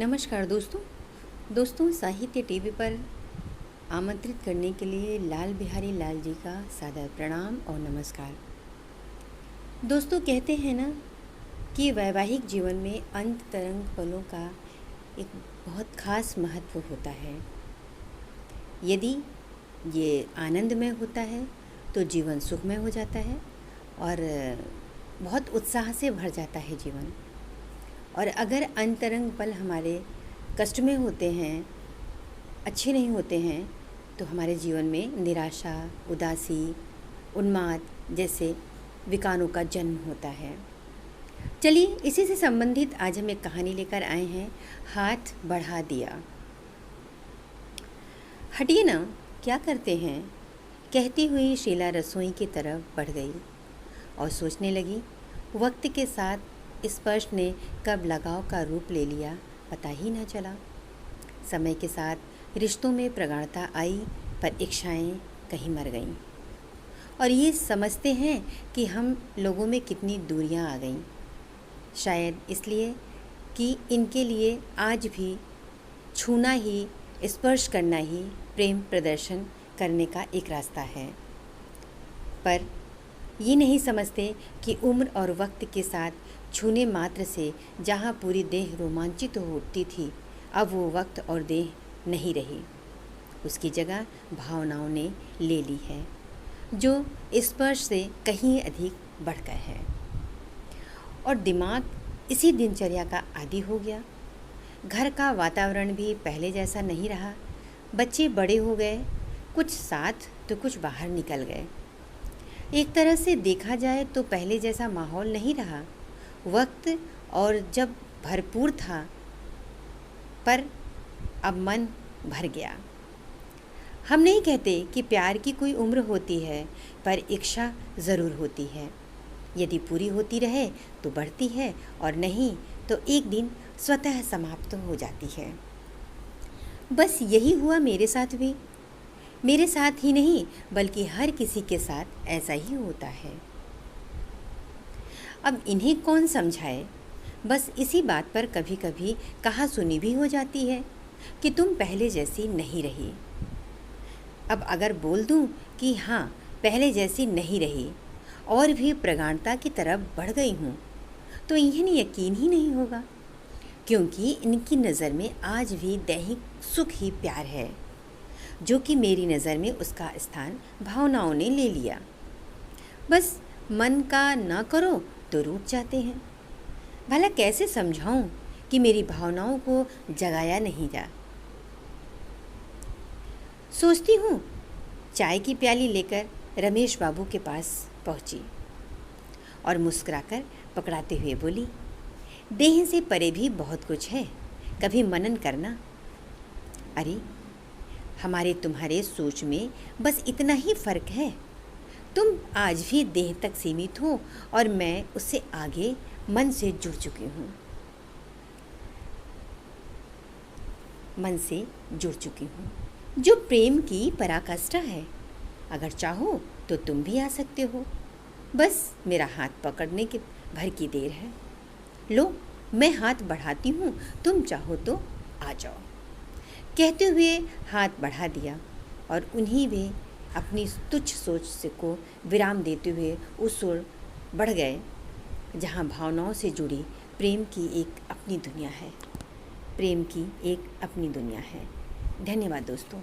नमस्कार दोस्तों साहित्य टीवी पर आमंत्रित करने के लिए लाल बिहारी लाल जी का सादर प्रणाम और नमस्कार। दोस्तों कहते हैं ना कि वैवाहिक जीवन में अंतरंग पलों का एक बहुत ख़ास महत्व होता है। यदि ये आनंदमय होता है तो जीवन सुखमय हो जाता है और बहुत उत्साह से भर जाता है जीवन। और अगर अंतरंग पल हमारे कष्ट में होते हैं, अच्छे नहीं होते हैं, तो हमारे जीवन में निराशा, उदासी, उन्माद जैसे विकारों का जन्म होता है। चलिए इसी से संबंधित आज हम एक कहानी लेकर आए हैं, हाथ बढ़ा दिया। हटिए ना, क्या करते हैं, कहती हुई शीला रसोई की तरफ बढ़ गई और सोचने लगी, वक्त के साथ स्पर्श ने कब लगाव का रूप ले लिया पता ही न चला। समय के साथ रिश्तों में प्रगाढ़ता आई, पर इच्छाएं कहीं मर गईं। और ये समझते हैं कि हम लोगों में कितनी दूरियां आ गईं, शायद इसलिए कि इनके लिए आज भी छूना ही, स्पर्श करना ही प्रेम प्रदर्शन करने का एक रास्ता है। पर ये नहीं समझते कि उम्र और वक्त के साथ छूने मात्र से जहाँ पूरी देह रोमांचित हो उठती थी, अब वो वक्त और देह नहीं रही। उसकी जगह भावनाओं ने ले ली है, जो स्पर्श से कहीं अधिक बढ़कर है। और दिमाग इसी दिनचर्या का आदी हो गया। घर का वातावरण भी पहले जैसा नहीं रहा। बच्चे बड़े हो गए, कुछ साथ तो कुछ बाहर निकल गए। एक तरह से देखा जाए तो पहले जैसा माहौल नहीं रहा। वक्त और जब भरपूर था, पर अब मन भर गया। हम नहीं कहते कि प्यार की कोई उम्र होती है, पर इच्छा ज़रूर होती है। यदि पूरी होती रहे तो बढ़ती है, और नहीं तो एक दिन स्वतः समाप्त हो जाती है। बस यही हुआ मेरे साथ भी। मेरे साथ ही नहीं, बल्कि हर किसी के साथ ऐसा ही होता है। अब इन्हें कौन समझाए। बस इसी बात पर कभी कभी कहा सुनी भी हो जाती है कि तुम पहले जैसी नहीं रही। अब अगर बोल दूं कि हाँ, पहले जैसी नहीं रही और भी प्रगाढ़ता की तरफ बढ़ गई हूँ, तो इन्हें यकीन ही नहीं होगा, क्योंकि इनकी नज़र में आज भी दैहिक सुख ही प्यार है, जो कि मेरी नज़र में उसका स्थान भावनाओं ने ले लिया। बस मन का ना करो तो रूठ जाते हैं। भला कैसे समझाऊं कि मेरी भावनाओं को जगाया नहीं जा। सोचती हूँ, चाय की प्याली लेकर रमेश बाबू के पास पहुंची और मुस्कुराकर पकड़ाते हुए बोली, देह से परे भी बहुत कुछ है, कभी मनन करना। अरे, हमारे तुम्हारे सोच में बस इतना ही फर्क है। तुम आज भी देह तक सीमित हो और मैं उससे आगे मन से जुड़ चुकी हूँ। मन से जुड़ चुकी हूँ, जो प्रेम की पराकाष्ठा है। अगर चाहो तो तुम भी आ सकते हो। बस मेरा हाथ पकड़ने के भर की देर है। लो, मैं हाथ बढ़ाती हूँ, तुम चाहो तो आ जाओ। कहते हुए हाथ बढ़ा दिया और उन्हीं वे अपनी तुच्छ सोच से को विराम देते हुए उस ओर बढ़ गए जहाँ भावनाओं से जुड़ी प्रेम की एक अपनी दुनिया है। प्रेम की एक अपनी दुनिया है। धन्यवाद दोस्तों।